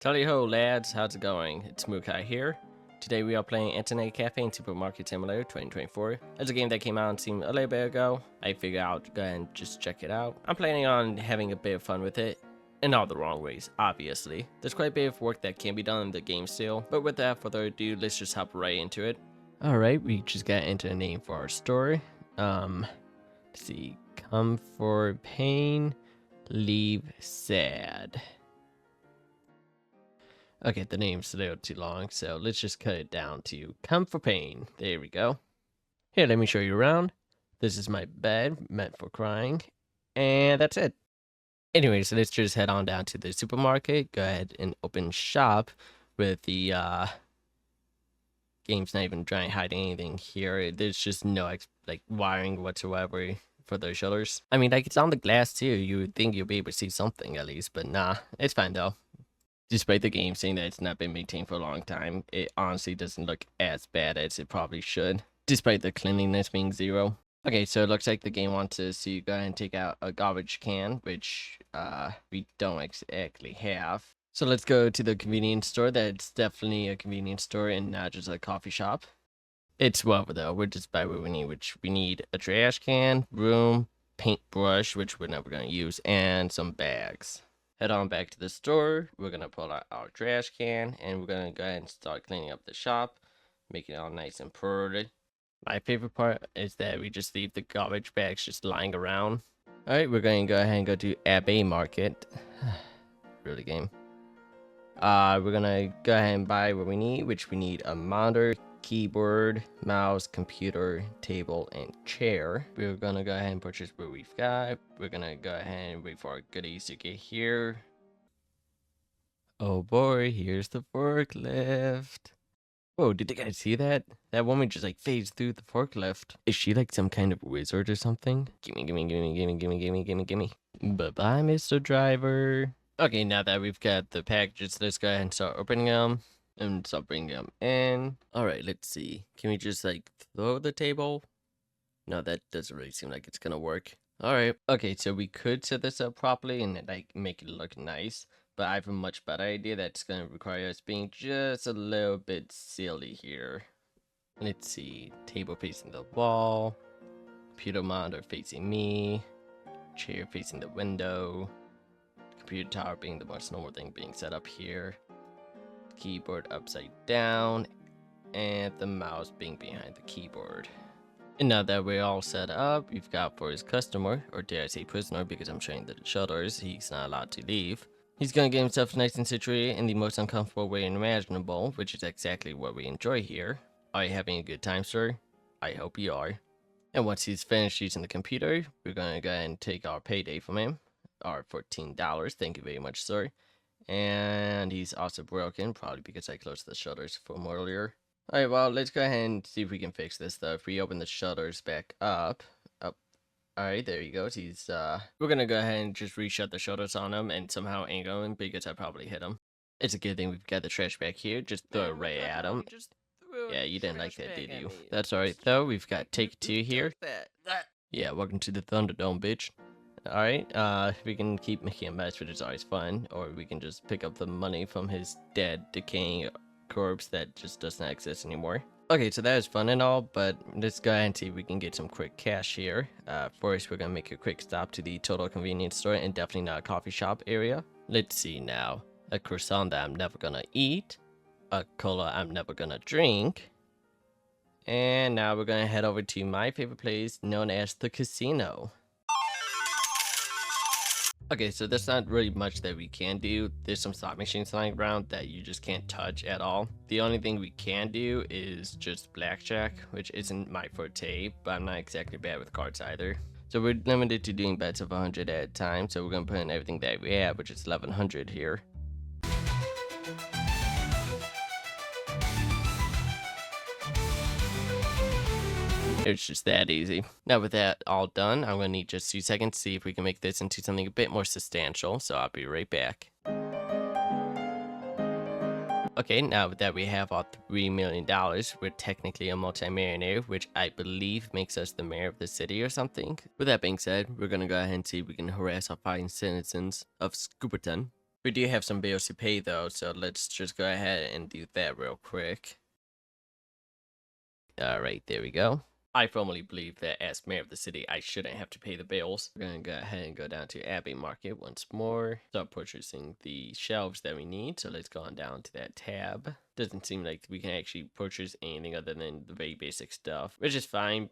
Tally ho lads, how's it going? It's Mukai here. Today we are playing Internet Cafe in Supermarket Simulator 2024. It's a game that came out and seemed a little bit ago. I figured out go ahead and just check it out. I'm planning on having a bit of fun with it. In all the wrong ways, obviously. There's quite a bit of work that can be done in the game still, but without further ado, let's just hop right into it. Alright, we just got into a name for our store. Let's see. Come for pain, leave sad. Okay, the name's a little too long, so let's just cut it down to come for pain. There we go. Here, let me show you around. This is my bed, meant for crying. And that's it. Anyway, so let's just head on down to the supermarket. Go ahead and open shop with the game's not even trying to hide anything here. There's just no like wiring whatsoever for those shutters. I mean, like, it's on the glass too. You would think you'll be able to see something at least, but nah, it's fine though. Despite the game saying that it's not been maintained for a long time, it honestly doesn't look as bad as it probably should, despite the cleanliness being 0. Okay, so it looks like the game wants us to go ahead and take out a garbage can, which we don't exactly have. So let's go to the convenience store. That's definitely a convenience store and not just a coffee shop. It's whatever though, we're just by what we need, which we need a trash can, broom, paintbrush, which we're never going to use, and some bags. Head on back to the store. We're going to pull out our trash can and we're going to go ahead and start cleaning up the shop, making it all nice and pretty. My favorite part is that we just leave the garbage bags just lying around. Alright, we're going to go ahead and go to Abbey Market. Really game. We're going to go ahead and buy what we need, which we need a monitor, keyboard, mouse, computer, table, and chair. We're gonna go ahead and purchase what we've got. We're gonna go ahead and wait for our goodies to get here. Oh boy, here's the forklift. Whoa, did you guys see that? That woman just like phased through the forklift. Is she like some kind of wizard or something? Gimme. Bye-bye, Mr. Driver. Okay, now that we've got the packages, let's go ahead and start opening them. And start bringing them in. Alright, let's see. Can we just like throw the table? No, that doesn't really seem like it's gonna work. Alright. Okay, so we could set this up properly and like make it look nice. But I have a much better idea that's gonna require us being just a little bit silly here. Let's see. Table facing the wall. Computer monitor facing me. Chair facing the window. Computer tower being the most normal thing being set up here. Keyboard upside down, and the mouse being behind the keyboard. And now that we're all set up, we've got for his customer, or dare I say prisoner, because I'm showing the shutters, he's not allowed to leave. He's gonna get himself nice and situated in the most uncomfortable way imaginable, which is exactly what we enjoy here. Are you having a good time, sir? I hope you are. And once he's finished using the computer, we're gonna go ahead and take our payday from him. Our $14, thank you very much, sir. And he's also broken, probably because I closed the shutters from earlier. Alright, well, let's go ahead and see if we can fix this though. If we open the shutters back up. Alright, there he goes. We're gonna go ahead and just reshut the shutters on him and somehow angle him because I probably hit him. It's a good thing we've got the trash back here. Just throw it right at him. Yeah, you didn't like that, did you? That's alright though. We've got take 2 here. Yeah, welcome to the Thunderdome, bitch. Alright, we can keep making a mess, which is always fun, or we can just pick up the money from his dead, decaying corpse that just does not exist anymore. Okay, so that is fun and all, but let's go ahead and see if we can get some quick cash here. First, we're gonna make a quick stop to the total convenience store and definitely not a coffee shop area. Let's see now. A croissant that I'm never gonna eat. A cola I'm never gonna drink. And now we're gonna head over to my favorite place, known as the casino. Okay, so there's not really much that we can do. There's some slot machines lying around that you just can't touch at all. The only thing we can do is just blackjack, which isn't my forte, but I'm not exactly bad with cards either. So we're limited to doing bets of 100 at a time, so we're gonna put in everything that we have, which is 1100 here. It's just that easy. Now with that all done, I'm going to need just 2 seconds to see if we can make this into something a bit more substantial, so I'll be right back. Okay, now that we have our $3 million, we're technically a multimillionaire, which I believe makes us the mayor of the city or something. With that being said, we're going to go ahead and see if we can harass our fine citizens of Scooperton. We do have some bills to pay though, so let's just go ahead and do that real quick. All right, there we go. I firmly believe that as mayor of the city, I shouldn't have to pay the bills. We're going to go ahead and go down to Abbey Market once more. Start purchasing the shelves that we need. So let's go on down to that tab. Doesn't seem like we can actually purchase anything other than the very basic stuff, which is fine.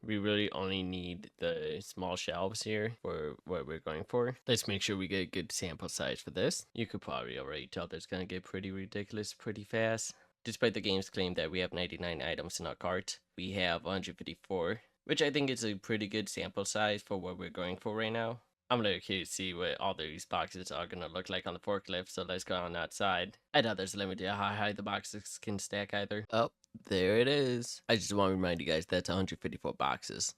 We really only need the small shelves here for what we're going for. Let's make sure we get a good sample size for this. You could probably already tell that it's going to get pretty ridiculous pretty fast. Despite the game's claim that we have 99 items in our cart, we have 154, which I think is a pretty good sample size for what we're going for right now. I'm really curious to see what all these boxes are going to look like on the forklift, so let's go on outside. I doubt there's a limit to how high the boxes can stack either. Oh, there it is. I just want to remind you guys that's 154 boxes.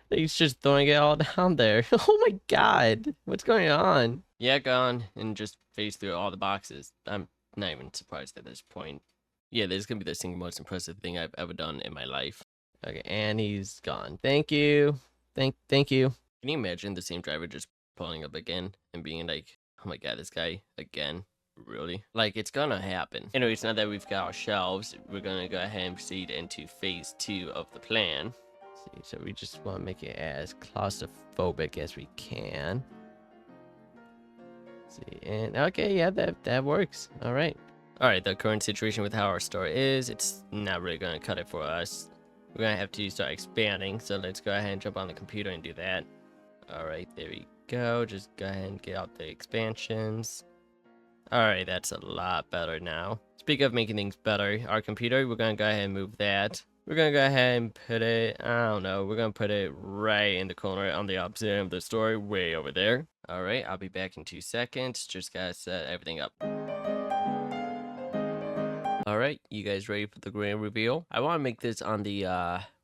He's just throwing it all down there. Oh my god, what's going on? Yeah, go on and just phase through all the boxes. I'm not even surprised at this point. Yeah, this is gonna be the single most impressive thing I've ever done in my life. Okay, and he's gone. Thank you. Thank you. Can you imagine the same driver just pulling up again and being like, oh my god, this guy again? Really? Like, it's gonna happen. Anyways, now that we've got our shelves, we're gonna go ahead and proceed into phase 2 of the plan. Let's see, so we just want to make it as claustrophobic as we can. See, and okay, yeah, that works. All right, the current situation with how our store is, it's not really gonna cut it for us. We're gonna have to start expanding, so let's go ahead and jump on the computer and do that. All right, there we go. Just go ahead and get out the expansions. All right, that's a lot better now. Speaking of making things better, our computer, we're gonna go ahead and move that. We're gonna go ahead and put it, I don't know, we're gonna put it right in the corner on the opposite end of the store, way over there. All right, I'll be back in 2 seconds. Just gotta set everything up. All right, you guys ready for the grand reveal? I want to make this on the,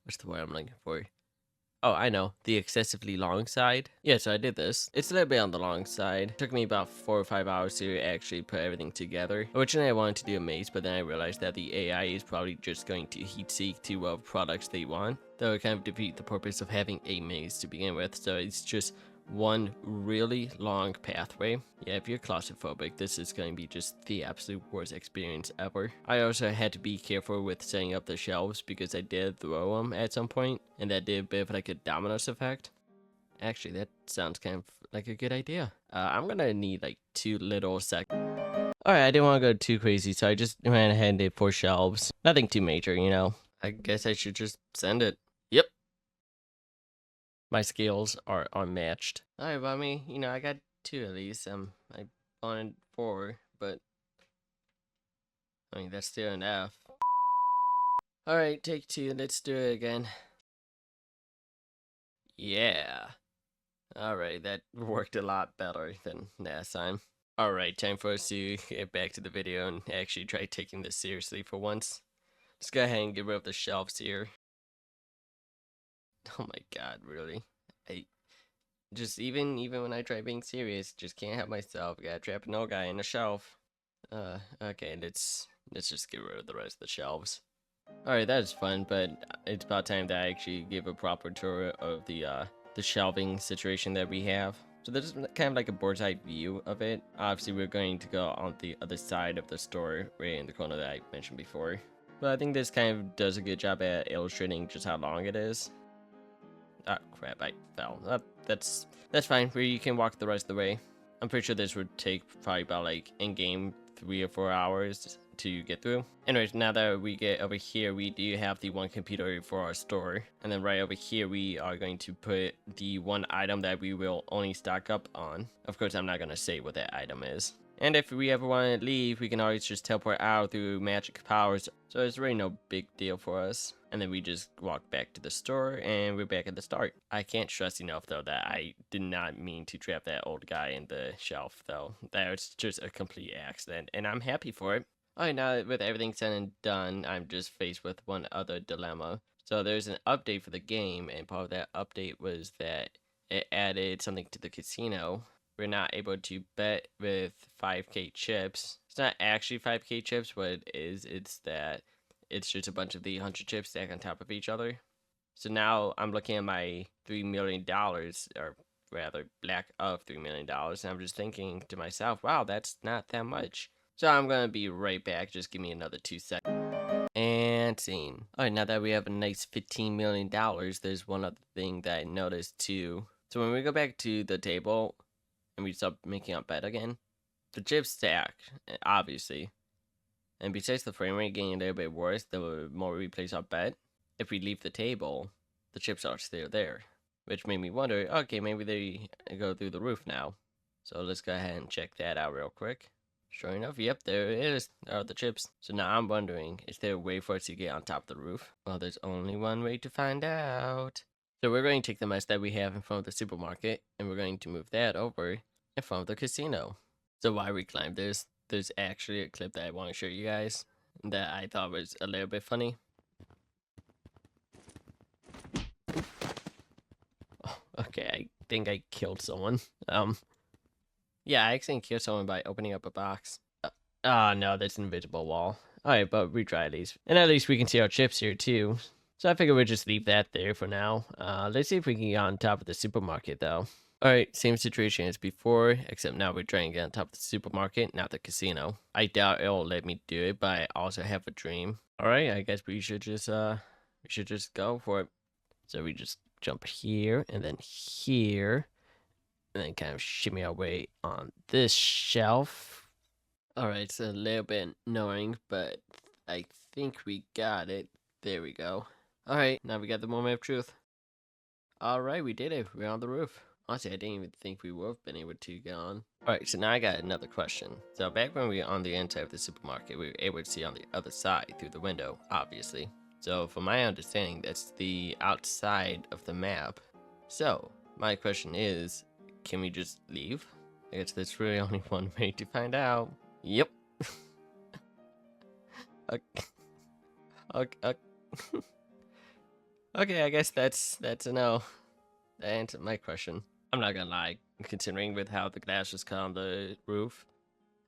what's the word I'm looking for? Oh, I know, the excessively long side. Yeah, so I did this. It's a little bit on the long side. It took me about 4 or 5 hours to actually put everything together. Originally, I wanted to do a maze, but then I realized that the AI is probably just going to heat seek to products they want. That would kind of defeat the purpose of having a maze to begin with. So it's just one really long pathway. Yeah, if you're claustrophobic, this is going to be just the absolute worst experience ever. I also had to be careful with setting up the shelves because I did throw them at some point, and that did a bit of like a dominoes effect. Actually, that sounds kind of like a good idea. I'm gonna need like 2 little seconds. Alright, I didn't want to go too crazy, so I just went ahead and did 4 shelves. Nothing too major, you know. I guess I should just send it. Yep. My skills are unmatched. Alright, well, I mean, you know, I got 2 at least. I wanted 4, but I mean, that's still an F. Alright, take 2. Let's do it again. Yeah. Alright, that worked a lot better than last time. Alright, time for us to get back to the video and actually try taking this seriously for once. Let's go ahead and get rid of the shelves here. Oh my god, really? I just even when I try being serious, just can't help myself. Gotta trap an old guy in a shelf. Okay, let's just get rid of the rest of the shelves. Alright, that is fun, but it's about time that I actually give a proper tour of the shelving situation that we have. So there's kind of like a bird's eye view of it. Obviously, we're going to go on the other side of the store, right in the corner that I mentioned before. But I think this kind of does a good job at illustrating just how long it is. Ah, crap, I fell. That's fine. You can walk the rest of the way. I'm pretty sure this would take probably about like in-game 3 or 4 hours to get through. Anyways, now that we get over here, we do have the one computer for our store. And then right over here, we are going to put the one item that we will only stock up on. Of course, I'm not going to say what that item is. And if we ever want to leave, we can always just teleport out through magic powers. So it's really no big deal for us. And then we just walk back to the store and we're back at the start. I can't stress enough though that I did not mean to trap that old guy in the shelf though. That was just a complete accident and I'm happy for it. Alright, now that with everything said and done, I'm just faced with one other dilemma. So there's an update for the game and part of that update was that it added something to the casino. We're not able to bet with 5k chips. It's not actually 5k chips. What it is, it's that it's just a bunch of the 100 chips stacked on top of each other. So now I'm looking at my $3 million, or rather lack of $3 million. And I'm just thinking to myself, wow, that's not that much. So I'm going to be right back. Just give me another 2 seconds. And scene. Alright, now that we have a nice $15 million, there's one other thing that I noticed too. So when we go back to the table and we start making our bed again, the chips stack, obviously. And besides the frame rate getting a little bit worse the more we place our bet, if we leave the table, the chips are still there. Which made me wonder, okay, maybe they go through the roof now. So let's go ahead and check that out real quick. Sure enough, yep, there it is. There are the chips. So now I'm wondering, is there a way for us to get on top of the roof? Well, there's only one way to find out. So we're going to take the mess that we have in front of the supermarket, and we're going to move that over in front of the casino. So while we climb this, there's actually a clip that I want to show you guys that I thought was a little bit funny. Oh, okay, I think I killed someone. Yeah, I accidentally killed someone by opening up a box. Oh no, that's an invisible wall. Alright, but we try these. And at least we can see our chips here too. So I figure we'll just leave that there for now. Let's see if we can get on top of the supermarket though. Alright, same situation as before, except now we're trying to get on top of the supermarket, not the casino. I doubt it'll let me do it, but I also have a dream. Alright, I guess we should just go for it. So we just jump here and then here. And then kind of shimmy our way on this shelf. Alright, it's a little bit annoying, but I think we got it. There we go. Alright, now we got the moment of truth. Alright, we did it. We're on the roof. Honestly, I didn't even think we would have been able to get on. Alright, so now I got another question. So back when we were on the inside of the supermarket, we were able to see on the other side through the window, obviously. So from my understanding, that's the outside of the map. So, my question is, can we just leave? I guess there's really only one way to find out. Yep. Okay. Okay. Okay, I guess that's a no. That answered my question. I'm not gonna lie, considering with how the glass was cut on the roof,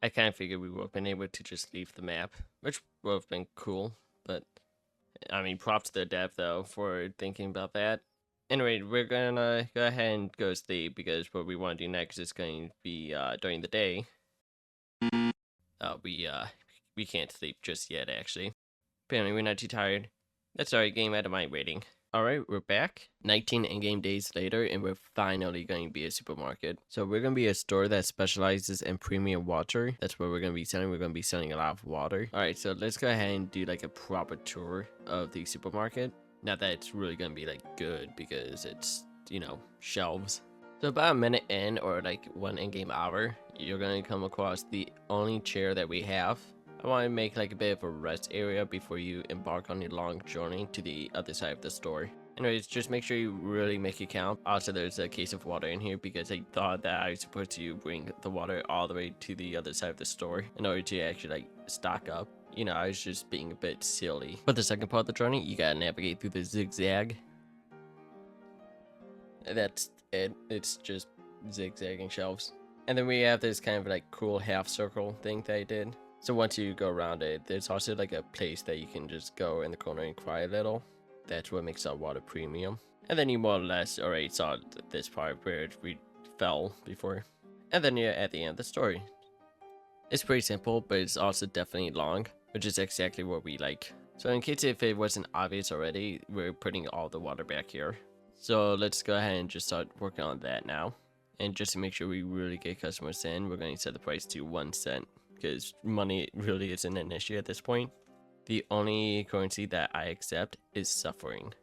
I kind of figured we would have been able to just leave the map, which would have been cool. But I mean, props to the dev though for thinking about that. Anyway, we're gonna go ahead and go sleep because what we want to do next is going to be during the day. We can't sleep just yet, actually. Apparently, we're not too tired. That's alright, game. I don't mind waiting. Alright, we're back. 19 in-game days later, and we're finally going to be a supermarket. So we're going to be a store that specializes in premium water. That's what we're going to be selling. We're going to be selling a lot of water. Alright, so let's go ahead and do like a proper tour of the supermarket. Not that it's really going to be like good because it's, you know, shelves. So about a minute in, or like 1 in-game hour, you're going to come across the only chair that we have. I want to make like a bit of a rest area before you embark on your long journey to the other side of the store. Anyways, just make sure you really make it count. Also, there's a case of water in here because I thought that I was supposed to bring the water all the way to the other side of the store in order to actually like stock up. You know, I was just being a bit silly. For the second part of the journey, you gotta navigate through the zigzag. That's it. It's just zigzagging shelves. And then we have this kind of like cool half circle thing that I did. So once you go around it, there's also like a place that you can just go in the corner and cry a little. That's what makes our water premium. And then you more or less already saw this part where we fell before. And then you're at the end of the story. It's pretty simple, but it's also definitely long, which is exactly what we like. So in case if it wasn't obvious already, we're putting all the water back here. So let's go ahead and just start working on that now. And just to make sure we really get customers in, we're going to set the price to 1 cent. Because money really isn't an issue at this point. The only currency that I accept is suffering.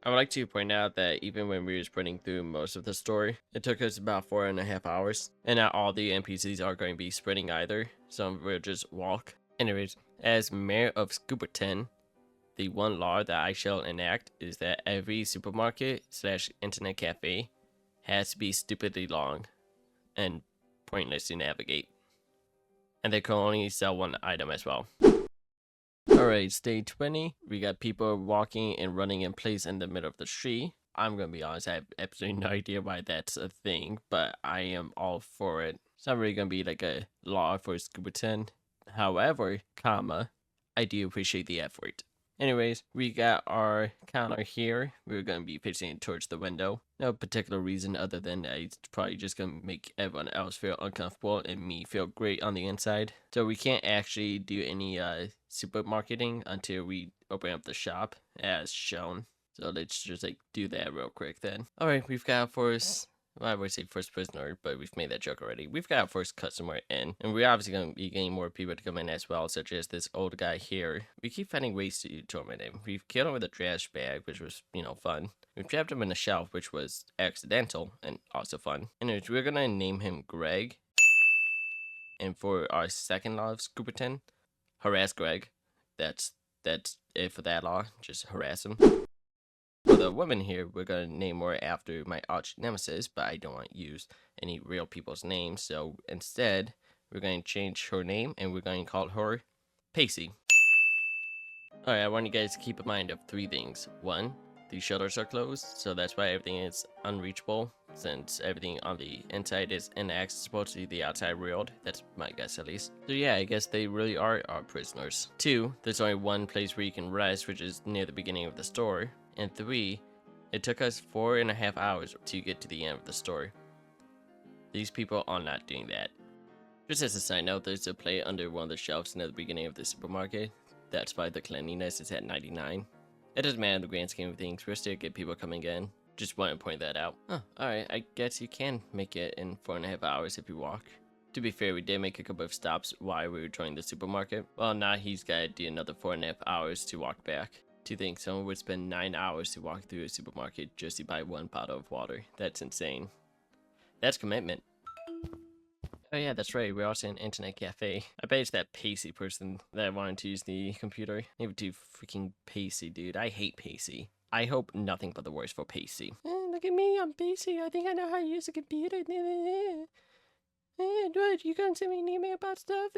I would like to point out that even when we were sprinting through most of the story, it took us about 4.5 hours. And not all the NPCs are going to be sprinting either. Some will just walk. Anyways, as mayor of Scooperton, the one law that I shall enact is that every supermarket / internet cafe has to be stupidly long and pointless to navigate. And they can only sell 1 item as well. Alright, day 20. We got people walking and running in place in the middle of the street. I'm gonna be honest, I have absolutely no idea why that's a thing, but I am all for it. It's not really gonna be like a law for Scooperton. However, I do appreciate the effort. Anyways, we got our counter here. We're going to be facing it towards the window. No particular reason other than that it's probably just going to make everyone else feel uncomfortable and me feel great on the inside. So we can't actually do any supermarketing until we open up the shop as shown. So let's just like do that real quick then. Alright, we've got first, well, I would say first prisoner, but we've made that joke already. We've got our first customer in, and we're obviously going to be getting more people to come in as well, such as this old guy here. We keep finding ways to torment him. We've killed him with a trash bag, which was, fun. We've trapped him in a shelf, which was accidental and also fun. Anyways, we're going to name him Greg. And for our second law of Scooperton, harass Greg. That's it for that law. Just harass him. For the woman here, we're going to name her after my arch nemesis, but I don't want to use any real people's names, so instead, we're going to change her name, and we're going to call her Pacey. Alright, I want you guys to keep in mind of 3 things. 1, the shutters are closed, so that's why everything is unreachable, since everything on the inside is inaccessible to the outside world. That's my guess, at least. So yeah, I guess they really are our prisoners. 2, there's only one place where you can rest, which is near the beginning of the store. And 3, it took us 4.5 hours to get to the end of the store. These people are not doing that. Just as a side note, there's a plate under one of the shelves near the beginning of the supermarket. That's why the cleanliness is at 99. It doesn't matter in the grand scheme of things, we're still get people coming in. Just want to point that out. Huh, alright, I guess you can make it in 4.5 hours if you walk. To be fair, we did make a couple of stops while we were joining the supermarket. Well, now he's gotta do another 4.5 hours to walk back. To think someone would spend 9 hours to walk through a supermarket just to buy 1 bottle of water. That's insane. That's commitment. Oh yeah, that's right, we're also in an internet cafe. I bet it's that Pacey person that wanted to use the computer. Maybe too freaking Pacey, dude. I hate Pacey. I hope nothing but the worst for Pacey. Look at me, I'm Pacey. I think I know how to use a computer. Dude, you can't send me an email about stuff.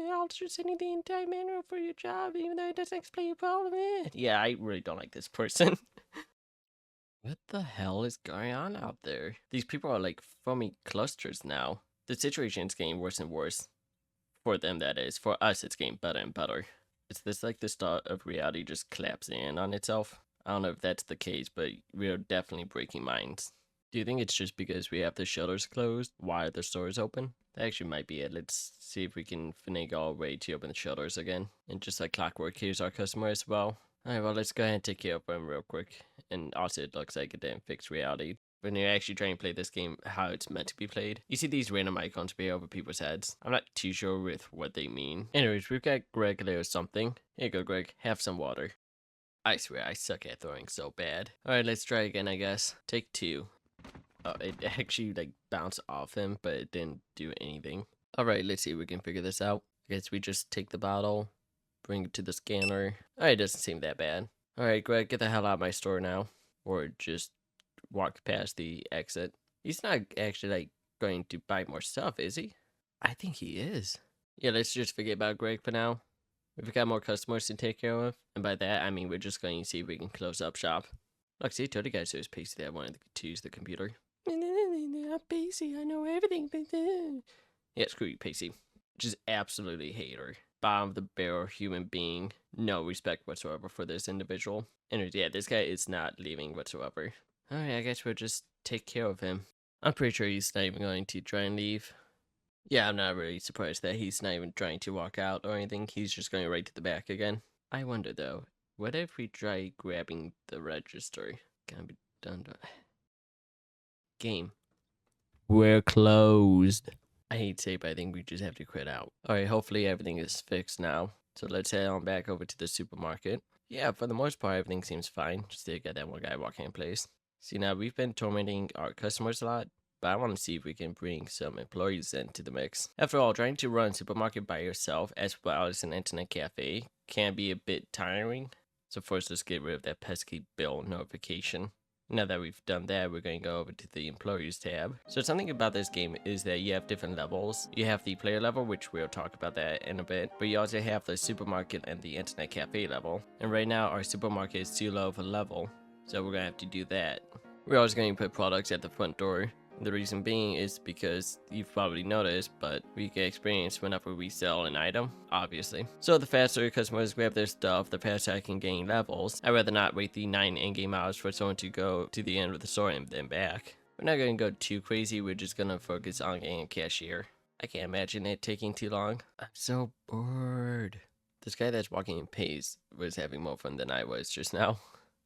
I'll just send you the entire manual for your job, even though it doesn't explain your problem. Yeah, I really don't like this person. What the hell is going on out there? These people are like foamy clusters now. The situation is getting worse and worse. For them, that is. For us, it's getting better and better. Is this like the start of reality just collapsing in on itself? I don't know if that's the case, but we are definitely breaking minds. Do you think it's just because we have the shutters closed while the store is open? That actually might be it. Let's see if we can finagle our way to open the shutters again. And just like clockwork, here's our customer as well. Alright, well, let's go ahead and take care of him real quick. And also, it looks like it didn't fix reality. When you're actually trying to play this game how it's meant to be played, you see these random icons appear over people's heads. I'm not too sure with what they mean. Anyways, we've got Greg there or something. Here you go, Greg. Have some water. I swear, I suck at throwing so bad. Alright, let's try again, I guess. Take 2. Oh, it actually like bounced off him, but it didn't do anything. Alright, let's see if we can figure this out. I guess we just take the bottle, bring it to the scanner. Alright, it doesn't seem that bad. Alright, Greg, get the hell out of my store now. Or just walk past the exit. He's not actually like going to buy more stuff, is he? I think he is. Yeah, let's just forget about Greg for now. We've got more customers to take care of, and by that I mean we're just going to see if we can close up shop. Look, see, I told you guys it was Pacey that wanted to use the computer. I'm Pacey, I know everything. Yeah, screw you, Pacey. Just absolutely hate her. Bottom of the barrel human being. No respect whatsoever for this individual. And yeah, this guy is not leaving whatsoever. Alright, I guess we'll just take care of him. I'm pretty sure he's not even going to try and leave. Yeah, I'm not really surprised that he's not even trying to walk out or anything. He's just going right to the back again. I wonder though, what if we try grabbing the register? Gonna be done. Game. We're closed. I hate to say, but I think we just have to quit out. Alright, hopefully everything is fixed now. So let's head on back over to the supermarket. Yeah, for the most part, everything seems fine. Still got that one guy walking in place. See, now we've been tormenting our customers a lot, but I want to see if we can bring some employees into the mix. After all, trying to run a supermarket by yourself as well as an internet cafe can be a bit tiring. So first, let's get rid of that pesky bill notification. Now that we've done that, we're going to go over to the employees tab. So something about this game is that you have different levels. You have the player level, which we'll talk about that in a bit, but you also have the supermarket and the internet cafe level. And right now our supermarket is too low of a level, so we're going to have to do that. We're also going to put products at the front door, The reason being is because you've probably noticed, but we get experience whenever we sell an item, obviously. So the faster customers grab their stuff, the faster I can gain levels. I'd rather not wait the 9 in-game hours for someone to go to the end of the store and then back. We're not going to go too crazy, we're just going to focus on getting a cashier. I can't imagine it taking too long. I'm so bored. This guy that's walking in pace was having more fun than I was just now.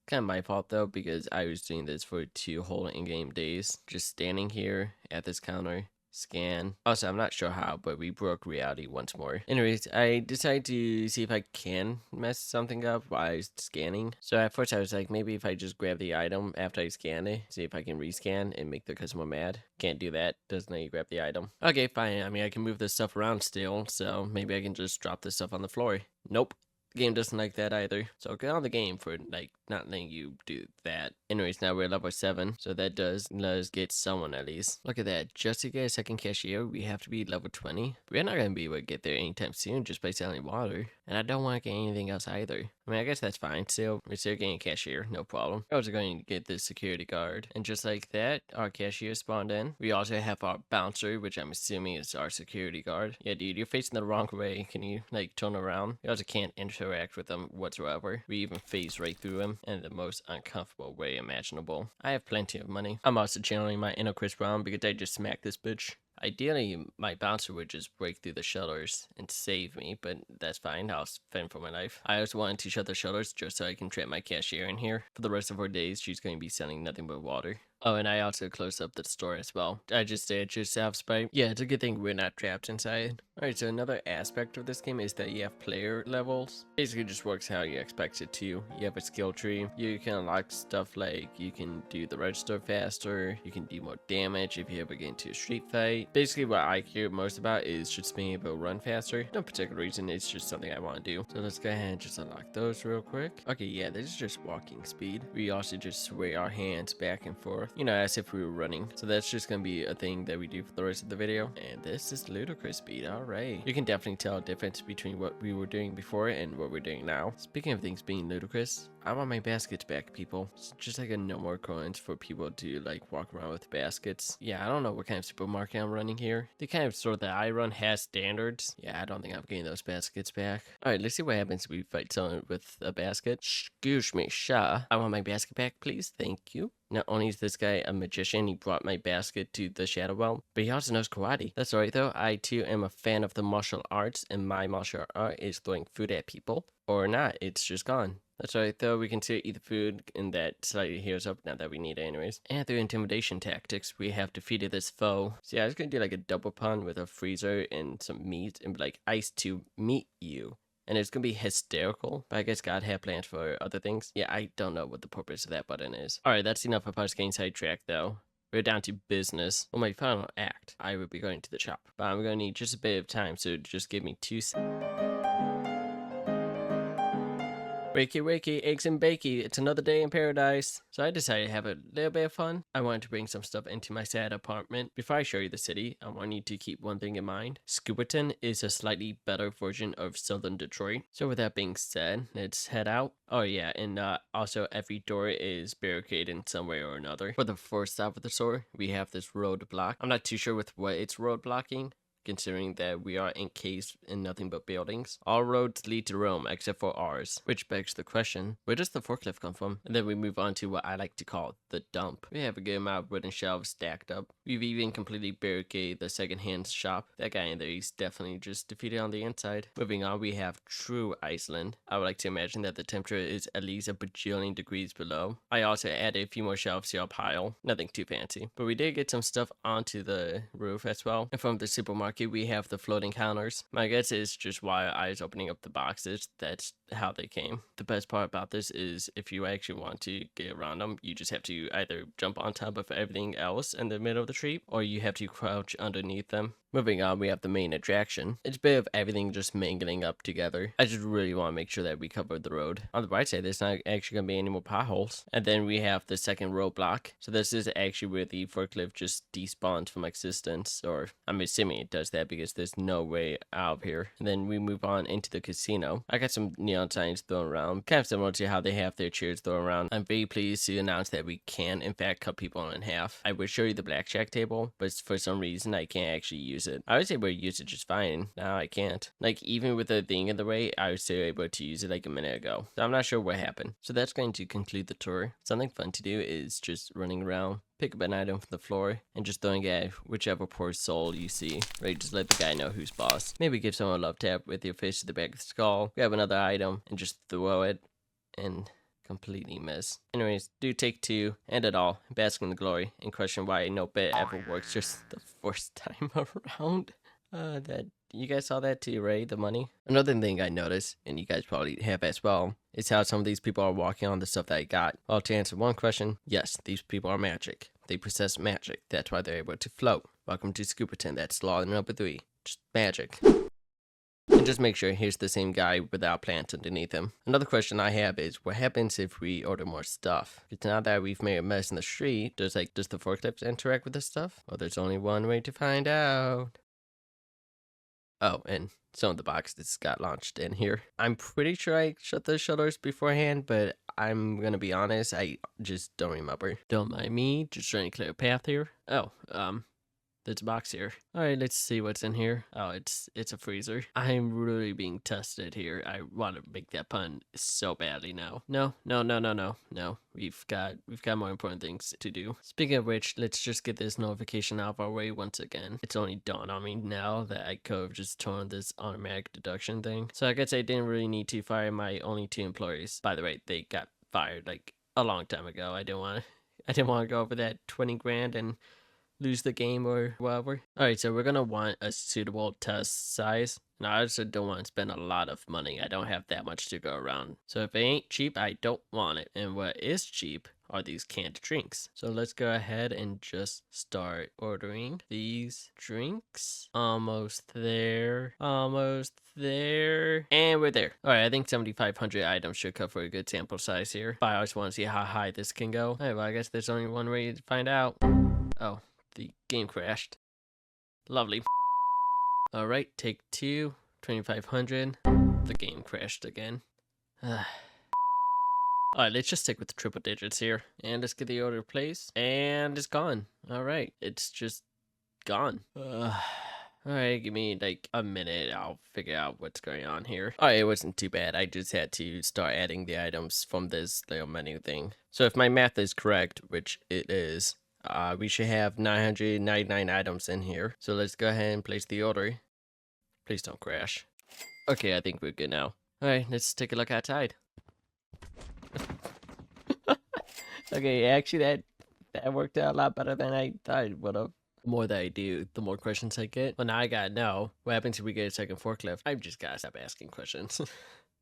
Kind of my fault though, because I was doing this for 2 whole in-game days. Just standing here at this counter, scan. Also, I'm not sure how, but we broke reality once more. Anyways, I decided to see if I can mess something up while scanning. So at first I was like, maybe if I just grab the item after I scan it, see if I can rescan and make the customer mad. Can't do that. Doesn't let you grab the item. Okay, fine. I mean, I can move this stuff around still, so maybe I can just drop this stuff on the floor. Nope. The game doesn't like that either. So get on the game for like not letting you do that. Anyways, now we're level 7. So that does let us get someone at least. Look at that. Just to get a second cashier, we have to be level 20. We're not going to be able to get there anytime soon just by selling water. And I don't want to get anything else either. I mean, I guess that's fine. Still, we're still getting a cashier. No problem. We're also going to get this security guard. And just like that, our cashier spawned in. We also have our bouncer, which I'm assuming is our security guard. Yeah, dude, you're facing the wrong way. Can you, like, turn around? You also can't interact with them whatsoever. We even phase right through him in the most uncomfortable way imaginable. I have plenty of money. I'm also channeling my inner Chris Brown because I just smacked this bitch. Ideally, my bouncer would just break through the shutters and save me, but that's fine. I'll fend for my life. I also wanted to shut the shutters just so I can trap my cashier in here. For the rest of her days, she's going to be selling nothing but water. Oh, and I also closed up the store as well. I just did just have spite. Yeah, it's a good thing we're not trapped inside. Alright, so another aspect of this game is that you have player levels. Basically just works how you expect it to. You have a skill tree. You can unlock stuff like you can do the register faster, you can do more damage if you ever get into a street fight. Basically what I care most about is just being able to run faster. No particular reason, it's just something I want to do. So let's go ahead and just unlock those real quick. Okay, yeah, this is just walking speed. We also just sway our hands back and forth, you know, as if we were running. So that's just gonna be a thing that we do for the rest of the video. And this is ludicrous speed. Alright, you can definitely tell a difference between what we were doing before and what we're doing now. Speaking of things being ludicrous, I want my baskets back, people. It's just like a no more coins for people to like walk around with baskets. Yeah, I don't know what kind of supermarket I'm running here. The kind of store that I run has standards. Yeah, I don't think I'm getting those baskets back. Alright, let's see what happens if we fight someone with a basket. Excuse me, Sha. I want my basket back, please. Thank you. Not only is this guy a magician, he brought my basket to the Shadow Realm, but he also knows karate. That's alright though, I too am a fan of the martial arts, and my martial art is throwing food at people. Or not, it's just gone. That's right though, we can still eat the food, and that slightly heals up, not that we need it anyways. And through intimidation tactics, we have defeated this foe. So yeah, I was gonna do like a double pun with a freezer and some meat, and be like, ice to meet you. And it's gonna be hysterical, but I guess God had plans for other things. Yeah, I don't know what the purpose of that button is. Alright, that's enough of us getting sidetracked though. We're down to business. For my final act, I will be going to the shop. But I'm gonna need just a bit of time, so just give me 2 seconds. Wakey, wakey, eggs and bakey, it's another day in paradise. So I decided to have a little bit of fun. I wanted to bring some stuff into my sad apartment. Before I show you the city, I want you to keep one thing in mind. Scooperton is a slightly better version of Southern Detroit. So with that being said, let's head out. Oh yeah, and also every door is barricaded in some way or another. For the first stop of the store, we have this roadblock. I'm not too sure with what it's roadblocking, considering that we are encased in nothing but buildings. All roads lead to Rome except for ours, which begs the question, where does the forklift come from? And then we move on to what I like to call the dump. We have a good amount of wooden shelves stacked up. We've even completely barricaded the secondhand shop. That guy in there, he's definitely just defeated on the inside. Moving on, we have true Iceland. I would like to imagine that the temperature is at least a bajillion degrees below. I also added a few more shelves to our pile. Nothing too fancy. But we did get some stuff onto the roof as well. And from the supermarket, we have the floating counters. My guess is just while I was opening up the boxes, that's how they came. The best part about this is if you actually want to get around them, you just have to either jump on top of everything else in the middle of the tree, or you have to crouch underneath them. Moving on, we have the main attraction. It's a bit of everything just mingling up together. I just really want to make sure that we cover the road. On the right side, there's not actually going to be any more potholes. And then we have the second roadblock. So this is actually where the forklift just despawns from existence, or I'm assuming it does press that because there's no way out of here. And then we move on into the casino. I got some neon signs thrown around, kind of similar to how they have their chairs thrown around. I'm very pleased to announce that we can, in fact, cut people in half. I would show you the blackjack table, but for some reason, I can't actually use it. I was able to use it just fine. Now I can't. Like, even with the thing in the way, I was still able to use it like a minute ago. So I'm not sure what happened. So that's going to conclude the tour. Something fun to do is just running around, pick up an item from the floor, and just throwing it at whichever poor soul you see. Right, just let the guy know who's boss. Maybe give someone a love tap with your fist to the back of the skull, grab another item, and just throw it, and completely miss. Anyways, do take 2, end it all, bask in the glory, and question why no bet ever works just the first time around. That you guys saw that too, right? The money. Another thing I noticed, and you guys probably have as well, is how some of these people are walking on the stuff that I got. Well, to answer one question, yes, these people are magic. They possess magic. That's why they're able to float. Welcome to Scooperton. That's law number 3. Just magic. And just make sure here's the same guy without plants underneath him. Another question I have is, what happens if we order more stuff? Because now that we've made a mess in the street, does the forklift interact with this stuff? Well, there's only one way to find out. Oh, and some of the boxes got launched in here. I'm pretty sure I shut the shutters beforehand, but I'm gonna be honest, I just don't remember. Don't mind me, just trying to clear a path here. Oh, there's a box here. All right, let's see what's in here. Oh, it's a freezer. I'm really being tested here. I want to make that pun so badly now. No. We've got more important things to do. Speaking of which, let's just get this notification out of our way once again. It's only dawned on me now that I could have just torn this automatic deduction thing. So I guess I didn't really need to fire my only 2 employees. By the way, they got fired like a long time ago. I didn't want to go over that 20 grand and lose the game or whatever. Alright, so we're gonna want a suitable test size. Now, I also don't want to spend a lot of money. I don't have that much to go around. So if it ain't cheap, I don't want it. And what is cheap are these canned drinks. So let's go ahead and just start ordering these drinks. Almost there. Almost there. And we're there. Alright, I think 7,500 items should cover a good sample size here. But I always want to see how high this can go. Alright, well, I guess there's only one way to find out. Oh. The game crashed. Lovely. Alright, take 2, 2,500. The game crashed again. Alright, let's just stick with the triple digits here. And let's get the order placed. And it's gone. Alright, it's just gone. Alright, give me like a minute. I'll figure out what's going on here. Alright, it wasn't too bad. I just had to start adding the items from this little menu thing. So if my math is correct, which it is, we should have 999 items in here. So let's go ahead and place the order. Please don't crash. Okay, I think we're good now. Alright, let's take a look outside. Okay, actually that worked out a lot better than I thought it would have. The more that I do, the more questions I get. Well, now I gotta know, what happens if we get a second forklift? I've just gotta stop asking questions.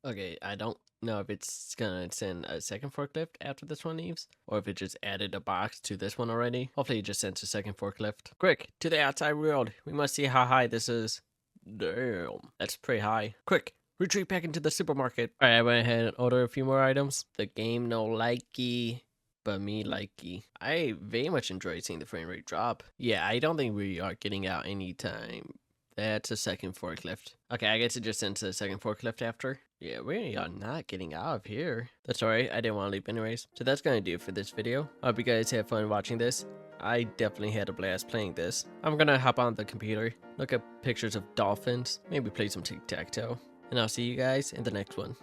Okay, I don't know if it's gonna send a second forklift after this one leaves, or if it just added a box to this one already. Hopefully it just sends a second forklift. Quick, to the outside world. We must see how high this is. Damn, that's pretty high. Quick, retreat back into the supermarket. Alright, I went ahead and ordered a few more items. The game no likey, but me likey. I very much enjoy seeing the frame rate drop. Yeah, I don't think we are getting out anytime. That's a second forklift. Okay, I guess it just sends a second forklift after. Yeah, we are not getting out of here. That's alright, I didn't want to leave anyways. So that's gonna do it for this video. I hope you guys had fun watching this. I definitely had a blast playing this. I'm gonna hop on the computer, look up pictures of dolphins, maybe play some tic-tac-toe. And I'll see you guys in the next one.